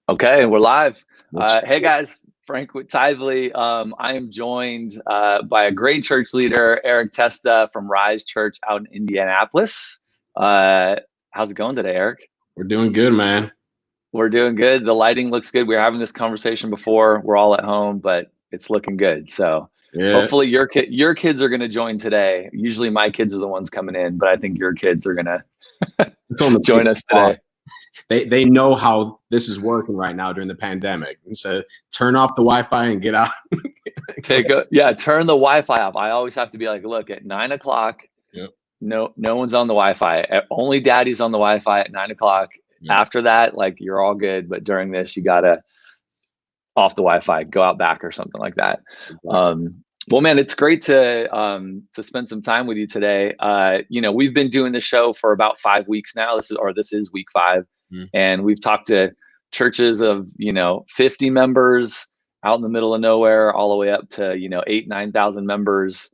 Okay, we're live. Let's Hey guys, Frank with Tithely. I am joined by a great church leader, Eric Testa from Rise Church out in Indianapolis. How's it going today, Eric? We're doing good, man. We're doing good. The lighting looks good. We were having this conversation before. We're all at home, but it's looking good. So Yeah, hopefully your kids are going to join today. Usually my kids are the ones coming in, but I think your kids are going to it's on the join us today. They know how this is working right now during the pandemic. And so turn off the Wi-Fi and get out. Turn the Wi-Fi off. I always have to be like, look, at 9 o'clock, Yep. no one's on the Wi-Fi. Only daddy's on the Wi-Fi at 9 o'clock. Yep. After that, like, you're all good. But during this, you gotta off the Wi-Fi, go out back or something like that. Exactly. Well, man, it's great to spend some time with you today. We've been doing this show for about 5 weeks now. This is week 5. And we've talked to churches of 50 members out in the middle of nowhere, all the way up to 8,000-9,000 members,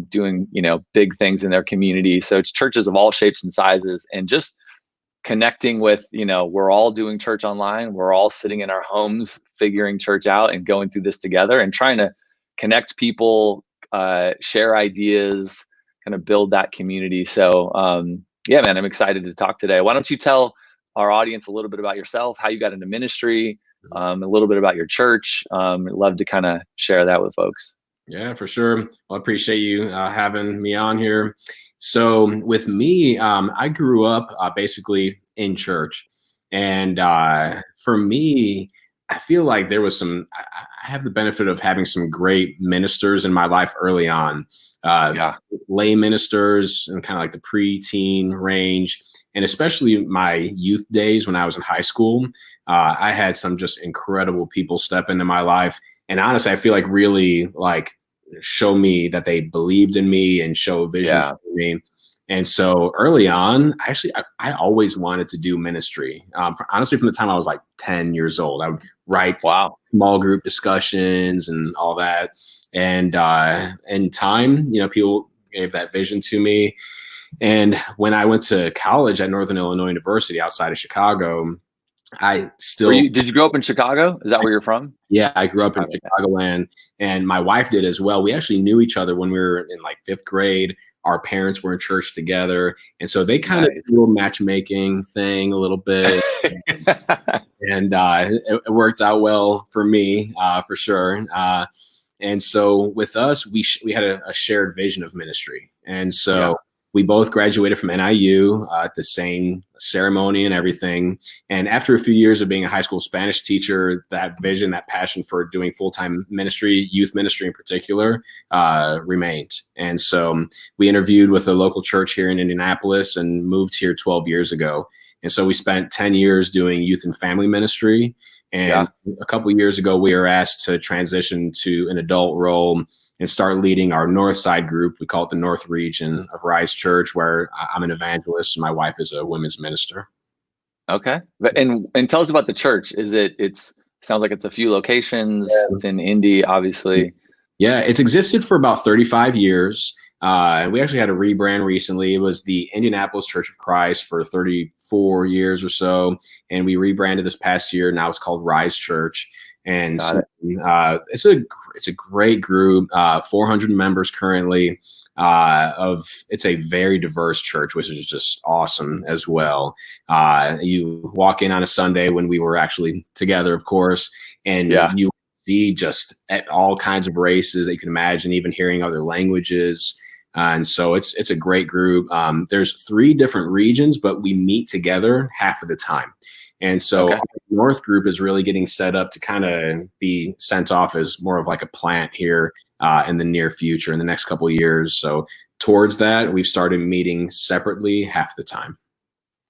doing big things in their community. So it's churches of all shapes and sizes, and just connecting with we're all doing church online. We're all sitting in our homes figuring church out and going through this together and trying to connect people, share ideas, kind of build that community. So yeah, man, I'm excited to talk today. Why don't you tell our audience a little bit about yourself, how you got into ministry, a little bit about your church. I'd love to kind of share that with folks. Yeah, for sure. Well, I appreciate you having me on here. So with me, I grew up basically in church. And for me, I feel like there was I have the benefit of having some great ministers in my life early on. Lay ministers and kind of like the pre-teen range. And especially my youth days when I was in high school, I had some just incredible people step into my life. And honestly, I feel like really like show me that they believed in me and show a vision for me. And so early on, actually, I always wanted to do ministry. Honestly, from the time I was like 10 years old, I would write small group discussions and all that. And in time, people gave that vision to me. And when I went to college at Northern Illinois University outside of Chicago, did you grow up in Chicago? Is that where you're from? Yeah, I grew up in Chicagoland, and my wife did as well. We actually knew each other when we were in like 5th grade. Our parents were in church together. And so they kind of did a little matchmaking thing a little bit. And it worked out well for me, for sure. And so with us, we had a shared vision of ministry. And so we both graduated from NIU at the same ceremony and everything. And after a few years of being a high school Spanish teacher, that vision, that passion for doing full-time ministry, youth ministry in particular, remained. And so we interviewed with a local church here in Indianapolis and moved here 12 years ago. And so we spent 10 years doing youth and family ministry. And a couple of years ago, we were asked to transition to an adult role and start leading our North Side group. We call it the North Region of Rise Church, where I'm an evangelist and my wife is a women's minister. Okay. And tell us about the church. Sounds like it's a few locations. Yeah. It's in Indy, obviously. Yeah, it's existed for about 35 years. We actually had a rebrand recently. It was the Indianapolis Church of Christ for 34 years or so. And we rebranded this past year. Now it's called Rise Church. And it's a great group, 400 members currently. It's a very diverse church, which is just awesome as well. You walk in on a Sunday when we were actually together, of course, and you see just at all kinds of races that you can imagine, even hearing other languages. And so it's a great group. There's 3 different regions, but we meet together half of the time. And so our North group is really getting set up to kind of be sent off as more of like a plant here in the near future, in the next couple of years. So towards that, we've started meeting separately half the time.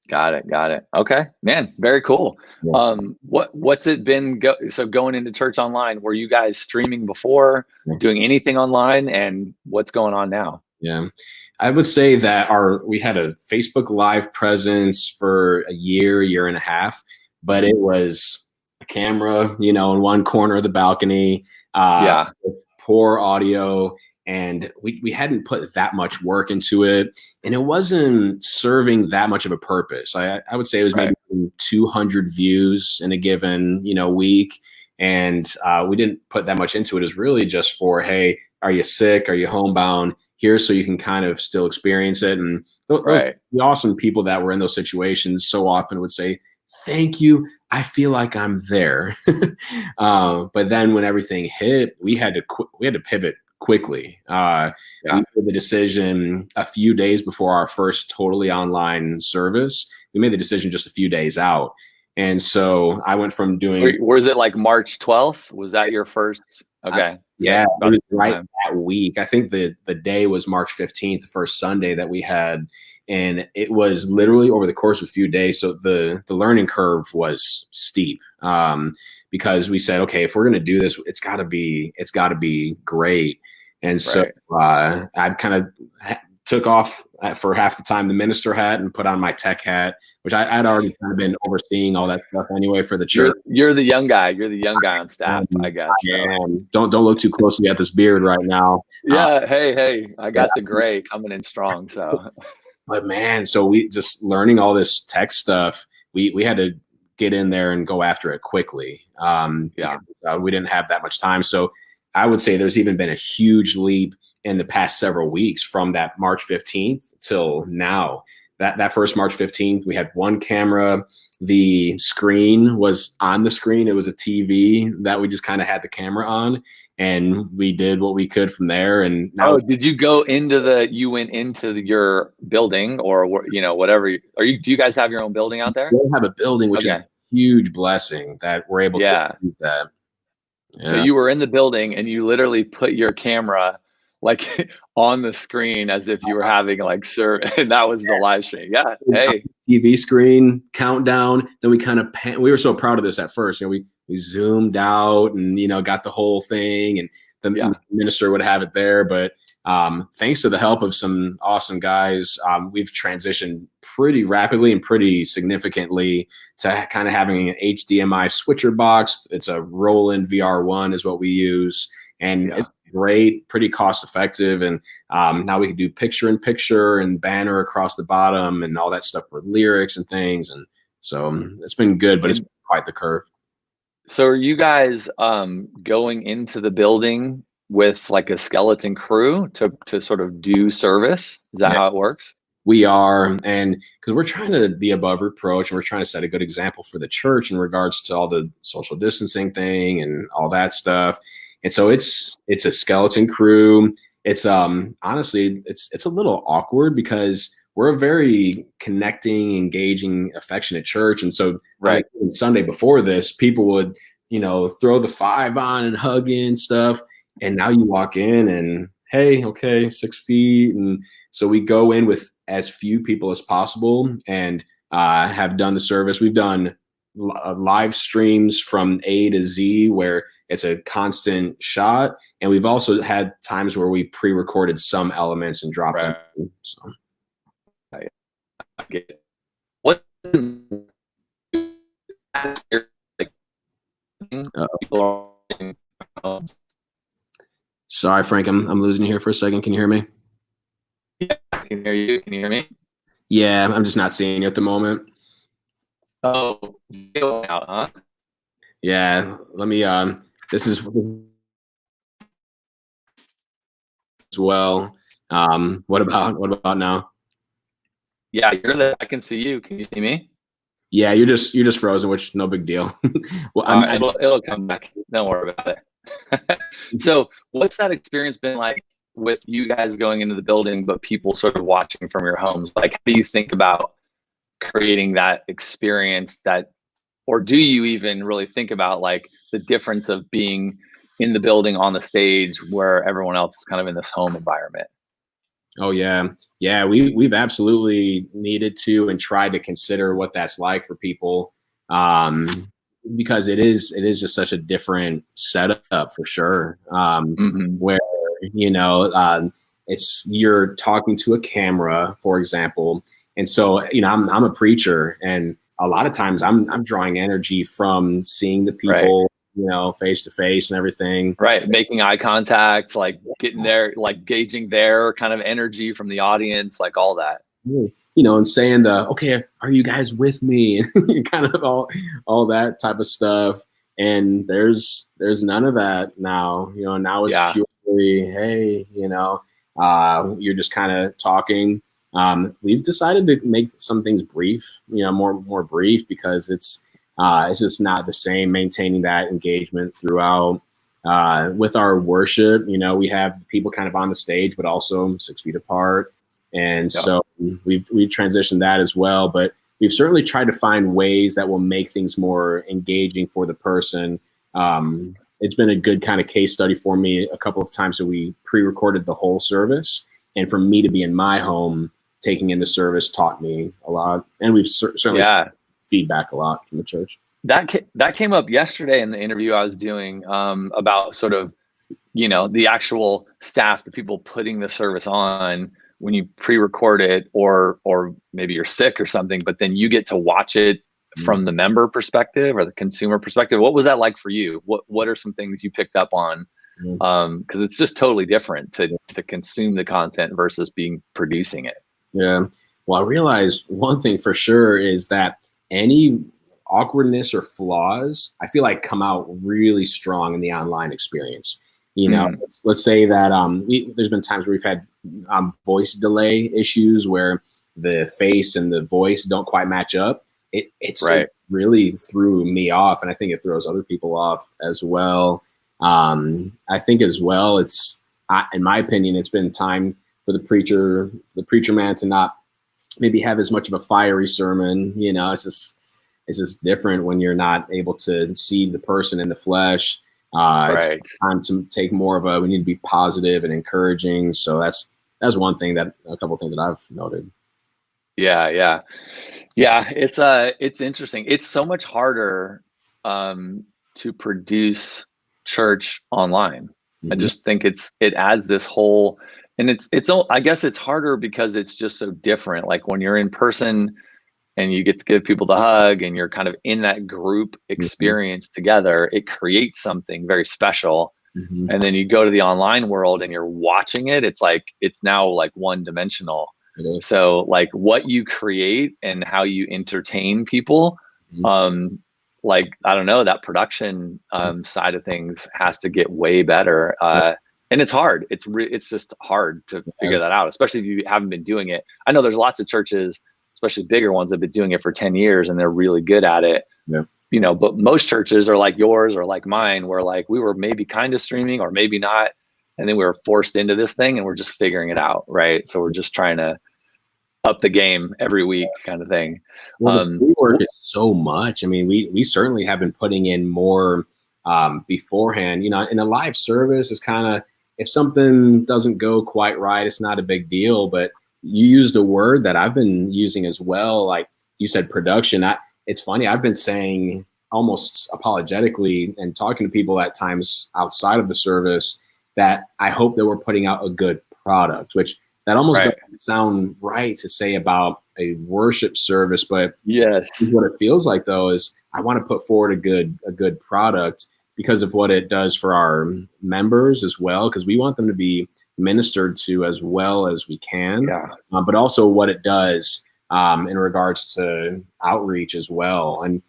Got it. Okay, man, very cool. Yeah. What's it been? So going into church online, were you guys streaming before, doing anything online, and what's going on now? Yeah, I would say that we had a Facebook Live presence for a year and a half, but it was a camera, in one corner of the balcony, with poor audio, and we hadn't put that much work into it, and it wasn't serving that much of a purpose. I would say it was maybe 200 views in a given, week. And we didn't put that much into it. It's really just for, hey, are you sick? Are you homebound? Here, so you can kind of still experience it. And the awesome people that were in those situations so often would say, thank you. I feel like I'm there. But then when everything hit, we had to pivot quickly. We made the decision a few days before our first totally online service. We made the decision just a few days out. And so I went from doing. Was it like March 12th? Was that your first? Okay. Yeah, it was right that week. I think the day was March 15th, the first Sunday that we had. And it was literally over the course of a few days. So the learning curve was steep, because we said, okay, if we're going to do this, it's got to be great. And so I kind of took off for half the time the minister hat and put on my tech hat, which I'd already kind of been overseeing all that stuff anyway for the church. You're the young guy. You're the young guy on staff, I guess. Don't look too closely at this beard right now. Yeah. Hey, I got the gray coming in strong. So, but man, so we just learning all this tech stuff. We had to get in there and go after it quickly. Because, we didn't have that much time. So I would say there's even been a huge leap in the past several weeks from that March 15th till now. That first March 15th, we had one camera. The screen was on the screen. It was a TV that we just kind of had the camera on, and we did what we could from there. And now, did you go into you went into your building or, whatever? Do you guys have your own building out there? We have a building, which is a huge blessing that we're able to do that. Yeah. So you were in the building and you literally put your camera like on the screen as if you were having and that was the live stream. Yeah. Hey. TV screen countdown. Then we kind of we were so proud of this at first. We zoomed out and got the whole thing, and the minister would have it there. But thanks to the help of some awesome guys, we've transitioned pretty rapidly and pretty significantly to kind of having an HDMI switcher box. It's a Roland VR1 is what we use, and it's great, pretty cost effective. And now we can do picture in picture and banner across the bottom and all that stuff for lyrics and things. And so it's been good, but it's quite the curve. So are you guys going into the building with like a skeleton crew to sort of do service? Is that how it works? We are, and because we're trying to be above reproach, and we're trying to set a good example for the church in regards to all the social distancing thing and all that stuff. And so it's a skeleton crew. It's honestly, it's a little awkward because we're a very connecting, engaging, affectionate church. And so Sunday before this, people would, throw the 5 on and hug in stuff. And now you walk in and, hey, okay, 6 feet. And so we go in with as few people as possible and have done the service. We've done live streams from A to Z where it's a constant shot. And we've also had times where we've pre-recorded some elements and dropped them. So. I get it. What Sorry, Frank, I'm losing you here for a second. Can you hear me? Yeah, I can hear you. Can you hear me? Yeah, I'm just not seeing you at the moment. Oh, out, huh? Yeah, let me this is as well. What about now? Yeah, you're there. I can see you. Can you see me? Yeah, you're just frozen, which no big deal. Well, it'll come back. Don't worry about it. So, what's that experience been like with you guys going into the building, but people sort of watching from your homes? Like, how do you think about creating that experience or do you even really think about like the difference of being in the building on the stage where everyone else is kind of in this home environment? Oh yeah. We've absolutely needed to and tried to consider what that's like for people, because it is just such a different setup for sure. Where it's you're talking to a camera, for example, and so I'm a preacher, and a lot of times I'm drawing energy from seeing the people. Face to face and everything. Right. Making eye contact, like getting there, like gauging their kind of energy from the audience, like all that. and saying okay, are you guys with me? Kind of all that type of stuff. And there's none of that now. Now it's purely, hey, you're just kind of talking. We've decided to make some things brief, more brief, because it's just not the same maintaining that engagement throughout. With our worship, we have people kind of on the stage, but also 6 feet apart. And so we've transitioned that as well. But we've certainly tried to find ways that will make things more engaging for the person. It's been a good kind of case study for me a couple of times that we pre-recorded the whole service. And for me to be in my home, taking in the service taught me a lot. And we've certainly seen feedback a lot from the church. That came up yesterday in the interview I was doing about sort of, the actual staff, the people putting the service on when you pre-record it, or maybe you're sick or something, but then you get to watch it from the member perspective or the consumer perspective. What was that like for you? What are some things you picked up on? Because it's just totally different to consume the content versus producing it. Yeah. Well, I realized one thing for sure is that any awkwardness or flaws, I feel like, come out really strong in the online experience. Let's say that there's been times where we've had voice delay issues where the face and the voice don't quite match up. It's really threw me off, and I think it throws other people off as well. I think as well, in my opinion, it's been time for the preacher man to not maybe have as much of a fiery sermon. It's just different when you're not able to see the person in the flesh. It's time to take more of we need to be positive and encouraging. So that's one thing, a couple of things that I've noted. Yeah. It's interesting. It's so much harder to produce church online. I just think it adds this whole, and I guess it's harder because it's just so different. Like when you're in person and you get to give people the hug and you're kind of in that group experience together, it creates something very special. And then you go to the online world and you're watching it. It's now like one dimensional. So like what you create and how you entertain people, like, I don't know, that production side of things has to get way better. And it's hard. It's just hard to figure that out, especially if you haven't been doing it. I know there's lots of churches, especially bigger ones, that have been doing it for 10 years and they're really good at it. But most churches are like yours or like mine, where like we were maybe kind of streaming or maybe not. And then we were forced into this thing and we're just figuring it out. Right. So we're just trying to up the game every week kind of thing. Well, we work it so much. I mean, we certainly have been putting in more beforehand. In a live service, it's kind of, if something doesn't go quite right, it's not a big deal. But you used a word that I've been using as well. Like you said, production. It's funny. I've been saying almost apologetically and talking to people at times outside of the service that I hope that we're putting out a good product, which that almost doesn't sound right to say about a worship service. But yes, what it feels like though is I want to put forward a good product because of what it does for our members as well, because we want them to be ministered to as well as we can, but also what it does in regards to outreach as well. And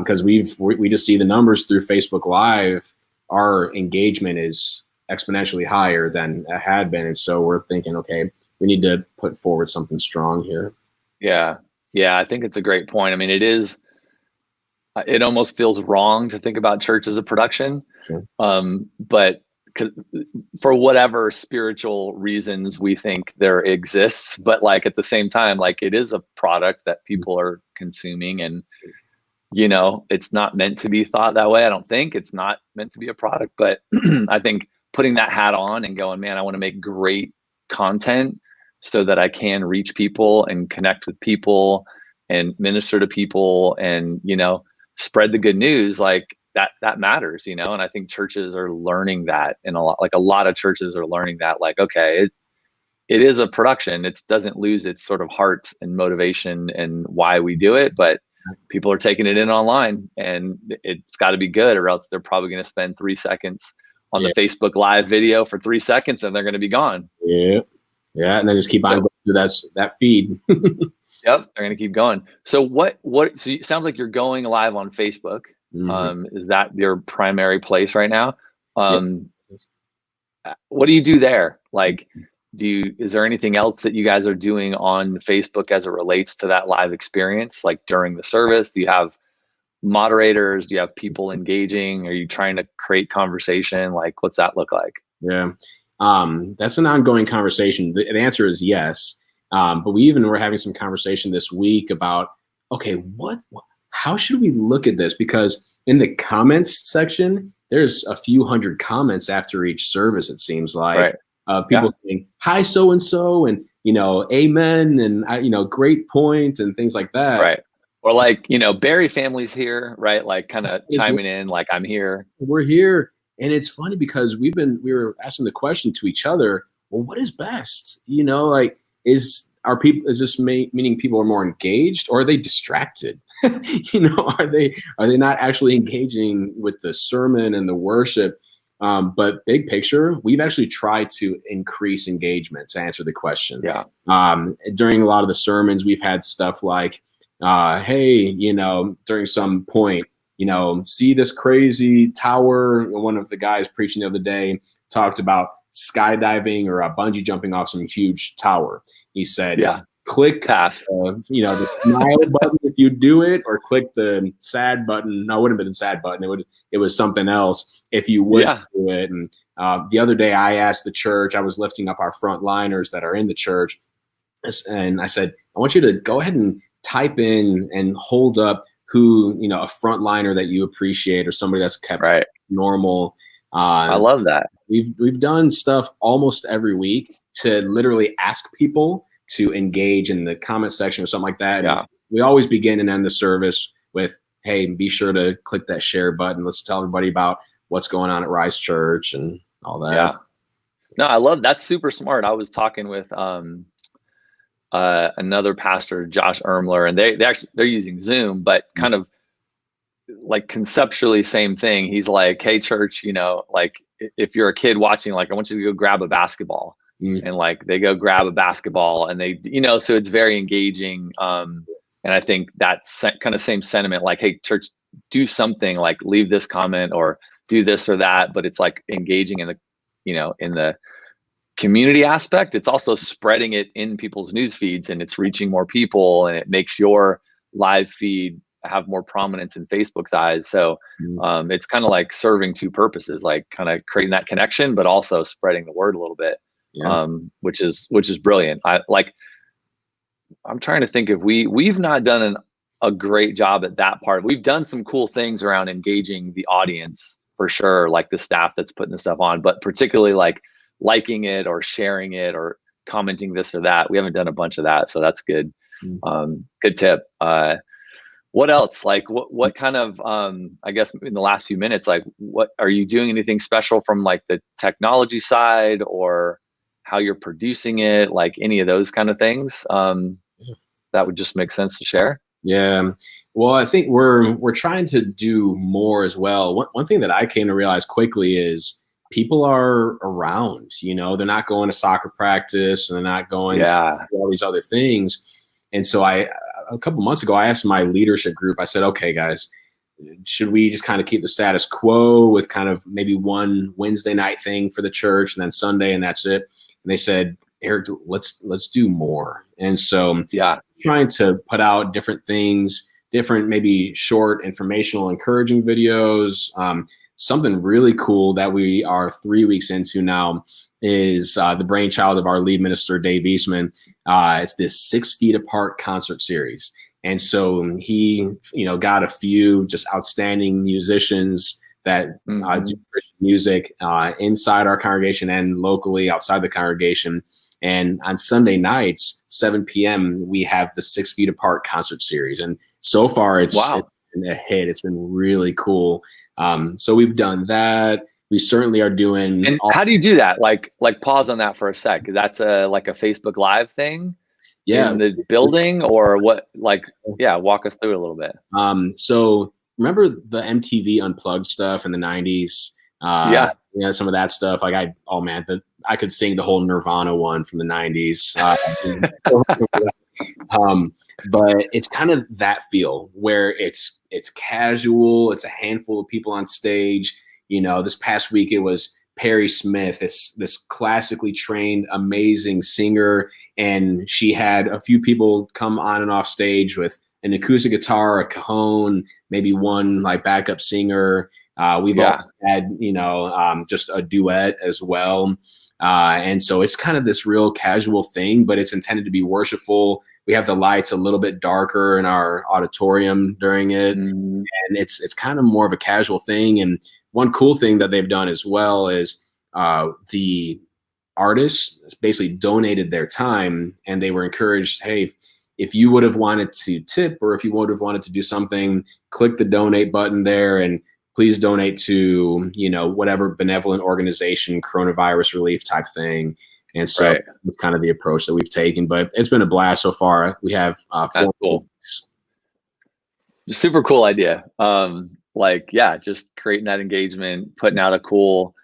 because we just see the numbers through Facebook Live, our engagement is exponentially higher than it had been. And so we're thinking, okay, we need to put forward something strong here. Yeah, I think it's a great point. I mean, it almost feels wrong to think about church as a production, but for whatever spiritual reasons we think there exists, but like at the same time, like it is a product that people are consuming, and it's not meant to be thought that way. I don't think it's not meant to be a product, but I think putting that hat on and going, man, I want to make great content so that I can reach people and connect with people and minister to people and spread the good news, like that matters, and I think churches are learning that, and a lot of churches are learning that, like, okay, it is a production. It doesn't lose its sort of heart and motivation and why we do it, but people are taking it in online, and it's got to be good, or else they're probably going to spend 3 seconds on the Facebook Live video for 3 seconds and they're going to be gone. Yeah, and then just keep on going through that feed. Yep, they're gonna keep going. So so it sounds like you're going live on Facebook. Is that your primary place right now? Yeah. What do you do there? Like, is there anything else that you guys are doing on Facebook as it relates to that live experience? Like during the service, do you have moderators? Do you have people engaging? Are you trying to create conversation? Like, what's that look like? Yeah. That's an ongoing conversation. The answer is yes. But we even were having some conversation this week about, okay, how should we look at this? Because in the comments section, there's a few hundred comments after each service, it seems like, people saying, hi, so-and-so, and, amen, and, great point, and things like that. Right. Or like, Barry family's here, right? Like kind of chiming in, like, I'm here. We're here. And it's funny because we were asking the question to each other, well, what is best? Like, is this meaning people are more engaged, or are they distracted? Are they not actually engaging with the sermon and the worship? But big picture, we've actually tried to increase engagement to answer the question. Yeah. During a lot of the sermons, we've had stuff like, hey, during some point, see this crazy tower. One of the guys preaching the other day talked about skydiving or bungee jumping off some huge tower. He said, click pass. The smile button if you do it, or click the sad button. No, it wouldn't have been the sad button. It was something else if you would do it. And the other day I asked the church, I was lifting up our frontliners that are in the church. And I said, I want you to go ahead and type in and hold up who, a frontliner that you appreciate, or somebody that's kept normal. I love that. We've done stuff almost every week to literally ask people to engage in the comment section or something like that. Yeah. And we always begin and end the service with, hey, be sure to click that share button. Let's tell everybody about what's going on at Rise Church and all that. Yeah. No, I love that's super smart. I was talking with another pastor, Josh Ermler, and they're using Zoom, but kind of like conceptually same thing. He's like, hey, church, like if you're a kid watching, like, I want you to go grab a basketball. And like they go grab a basketball, and they, so it's very engaging. And I think that's kind of same sentiment, like, hey, church, do something, like leave this comment or do this or that. But it's like engaging in the, in the community aspect. It's also spreading it in people's news feeds, and it's reaching more people, and it makes your live feed have more prominence in Facebook's eyes. So it's kind of like serving two purposes, like kind of creating that connection, but also spreading the word a little bit. Which is brilliant. I'm trying to think if we've not done a great job at that part. We've done some cool things around engaging the audience for sure, like the staff that's putting the stuff on, but particularly like liking it or sharing it or commenting this or that. We haven't done a bunch of that, so that's good. Good tip. What else? Like what kind of, I guess in the last few minutes, like what are you doing anything special from like the technology side, or how you're producing it, like any of those kind of things that would just make sense to share? Yeah. Well, I think we're trying to do more as well. One thing that I came to realize quickly is people are around, they're not going to soccer practice, and they're not going to all these other things. And so a couple months ago, I asked my leadership group, I said, okay, guys, should we just kind of keep the status quo with kind of maybe one Wednesday night thing for the church and then Sunday, and that's it? And they said, Eric, let's do more. And so trying to put out different things, different maybe short informational encouraging videos. Something really cool that we are 3 weeks into now is the brainchild of our lead minister, Dave Eastman. It's this 6 Feet Apart concert series. And so he, got a few just outstanding musicians that do Christian music inside our congregation and locally outside the congregation. And on Sunday nights, 7 p.m., we have the 6 Feet Apart concert series. And so far, it's been a hit. It's been really cool. So we've done that. We certainly are doing. And how do you do that? Like pause on that for a sec. That's like a Facebook Live thing in the building, or what? Like, walk us through it a little bit. So remember the MTV Unplugged stuff in the 90s? Some of that stuff. Like I could sing the whole Nirvana one from the 90s. But it's kind of that feel where it's casual. It's a handful of people on stage. This past week it was Perry Smith, this classically trained, amazing singer, and she had a few people come on and off stage with an acoustic guitar, a cajon, maybe one like backup singer. We've all had, just a duet as well. And so it's kind of this real casual thing, but it's intended to be worshipful. We have the lights a little bit darker in our auditorium during it. And it's kind of more of a casual thing. And one cool thing that they've done as well is the artists basically donated their time, and they were encouraged, hey, if you would have wanted to tip or if you would have wanted to do something, click the donate button there and please donate to, whatever benevolent organization, coronavirus relief type thing. And so it's kind of the approach that we've taken, but it's been a blast so far. We have 4 weeks. Super cool idea. Just creating that engagement, putting out a cool,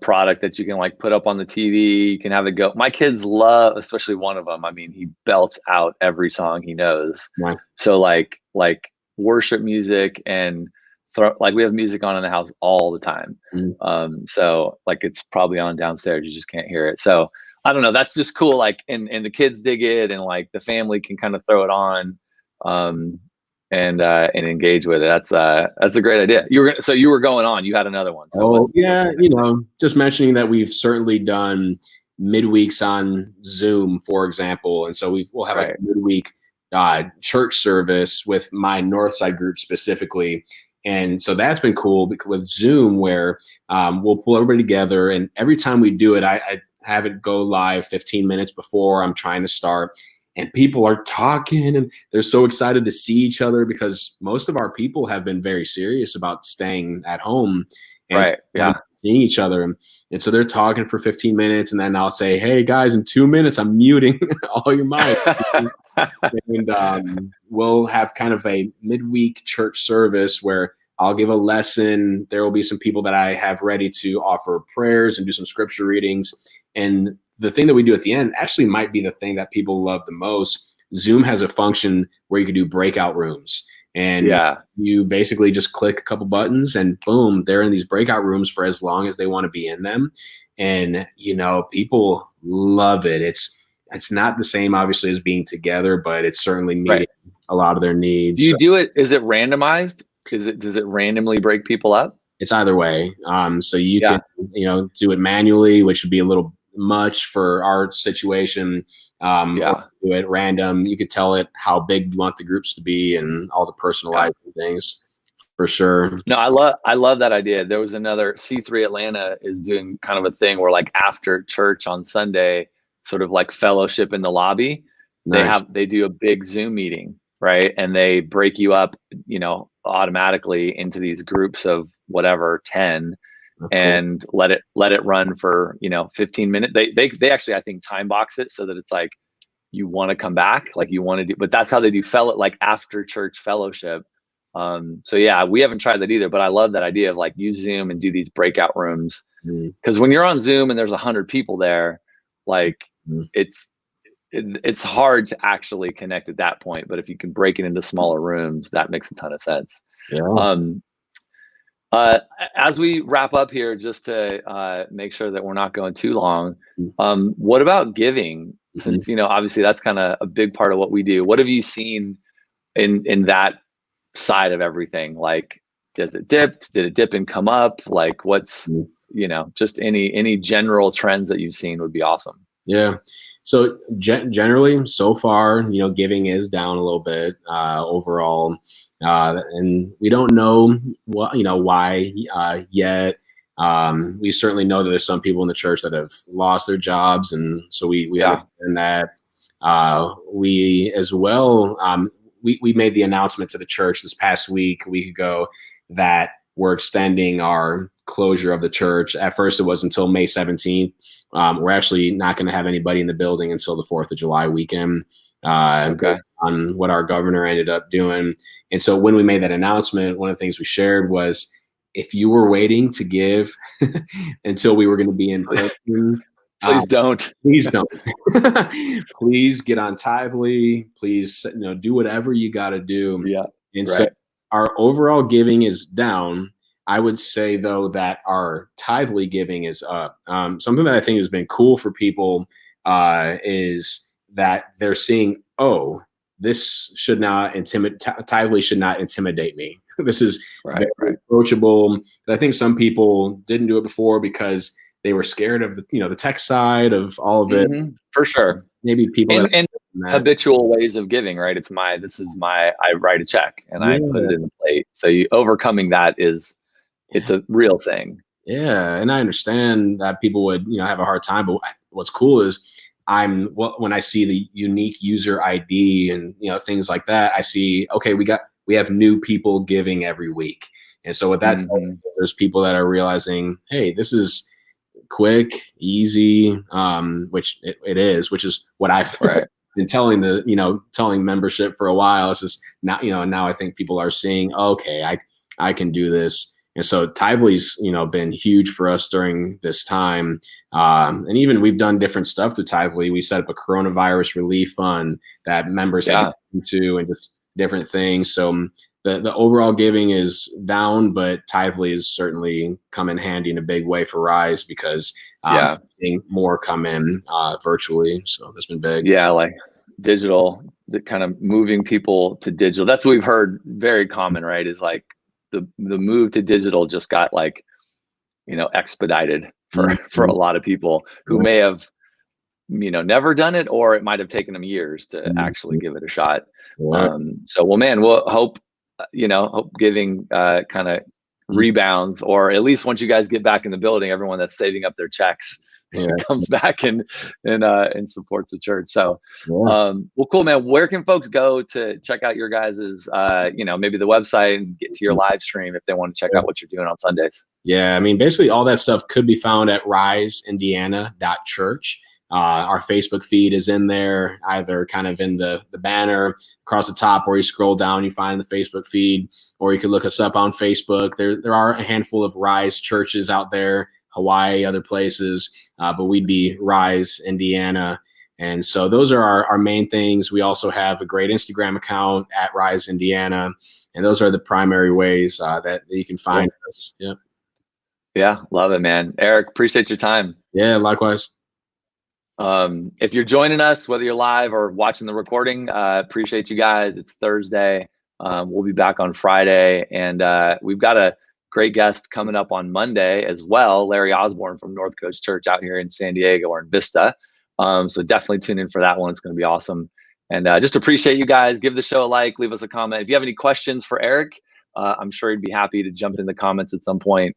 product that you can like put up on the TV. You can have it go. My kids love, especially one of them. I mean, he belts out every song he knows. Right. So like worship music and we have music on in the house all the time. So like it's probably on downstairs. You just can't hear it. So I don't know. That's just cool. Like, and the kids dig it, and like the family can kind of throw it on, and engage with it. That's a great idea. You were going on. You had another one. So just mentioning that we've certainly done midweeks on Zoom, for example, and so we'll have a midweek church service with my Northside group specifically. And so that's been cool with Zoom, where we'll pull everybody together, and every time we do it, I have it go live 15 minutes before I'm trying to start, and people are talking and they're so excited to see each other because most of our people have been very serious about staying at home and seeing each other. And so they're talking for 15 minutes, and then I'll say, hey guys, in 2 minutes, I'm muting all your mics. And we'll have kind of a midweek church service where I'll give a lesson. There will be some people that I have ready to offer prayers and do some scripture readings. And the thing that we do at the end actually might be the thing that people love the most. Zoom has a function where you can do breakout rooms. And you basically just click a couple buttons and boom, they're in these breakout rooms for as long as they want to be in them. And, people love it. It's not the same, obviously, as being together, but it's certainly meeting a lot of their needs. Do you do it? Is it randomized? Does it randomly break people up? It's either way. So you can, do it manually, which would be a little much for our situation. Or do it random. You could tell it how big you want the groups to be and all the personalized things. For sure. No, I love that idea. There was another C3 Atlanta is doing kind of a thing where like after church on Sunday, sort of like fellowship in the lobby. Nice. They do a big Zoom meeting, right? And they break you up, automatically into these groups of whatever, 10, and let it run for 15 minutes. They actually, I think, time box it so that it's like you want to come back, like you want to do, but that's how they do like after church fellowship. So yeah, we haven't tried that either, but I love that idea of like use Zoom and do these breakout rooms. Because when you're on Zoom and there's 100 people there, like it's hard to actually connect at that point. But if you can break it into smaller rooms, that makes a ton of sense. As we wrap up here, just to make sure that we're not going too long, what about giving? Since obviously that's kind of a big part of what we do. What have you seen in that side of everything? Like, does it dip? Did it dip and come up? Like, what's just any general trends that you've seen would be awesome. Yeah. So generally, so far, giving is down a little bit overall, and we don't know why yet. We certainly know that there's some people in the church that have lost their jobs, and so we understand that. We as well, we made the announcement to the church this past week, a week ago, that we're extending our closure of the church. At first, it was until May 17th. We're actually not going to have anybody in the building until the 4th of July weekend, on what our governor ended up doing. And so when we made that announcement, one of the things we shared was, if you were waiting to give until we were going to be in person, Please don't. Please don't. Please get on Tithely. Please, do whatever you got to do. Yeah. And so our overall giving is down. I would say, though, that our Tithely giving is up. Something that I think has been cool for people is that they're seeing, oh, this should not Tithely should not intimidate me. This is very approachable. But I think some people didn't do it before because they were scared of the tech side of all of it. For sure. Maybe people and habitual ways of giving, right? I write a check and I put it in the plate. So overcoming that it's a real thing. Yeah. And I understand that people would, have a hard time, but what's cool is when I see the unique user ID and, things like that, I see, okay, we have new people giving every week. And so with that, there's people that are realizing, hey, this is quick, easy, which it is, which is what I've been telling telling membership for a while. It's just now, now I think people are seeing, okay, I can do this. And so Tithely's, been huge for us during this time. And even we've done different stuff through Tithely. We set up a coronavirus relief fund that members have into and just different things. So the overall giving is down, but Tithely is certainly come in handy in a big way for Rise because seeing more come in virtually. So that's been big. Yeah, like digital, kind of moving people to digital. That's what we've heard very common, right? Is like the move to digital just got expedited for a lot of people who may have never done it, or it might have taken them years to actually give it a shot. So well, man, we'll hope giving kind of rebounds, or at least once you guys get back in the building, everyone that's saving up their checks comes back and supports the church. So well, cool, man. Where can folks go to check out your guys's maybe the website and get to your live stream if they want to check out what you're doing on Sundays? Yeah, I mean, basically all that stuff could be found at riseindiana.church. Our Facebook feed is in there, either kind of in the banner across the top, or you scroll down, you find the Facebook feed, or you could look us up on Facebook. There are a handful of Rise churches out there, Hawaii, other places, but we'd be Rise Indiana. And so those are our main things. We also have a great Instagram account at Rise Indiana, and those are the primary ways that you can find us. Yep. Yeah, love it, man. Eric, appreciate your time. Yeah, likewise. If you're joining us, whether you're live or watching the recording, appreciate you guys. It's Thursday. We'll be back on Friday, and we've got a great guest coming up on Monday as well, Larry Osborne from North Coast Church out here in San Diego or in Vista. So definitely tune in for that one. It's going to be awesome. And just appreciate you guys. Give the show a like, leave us a comment. If you have any questions for Eric, I'm sure he'd be happy to jump in the comments at some point.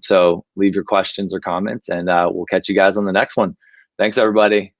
So leave your questions or comments, and we'll catch you guys on the next one. Thanks, everybody.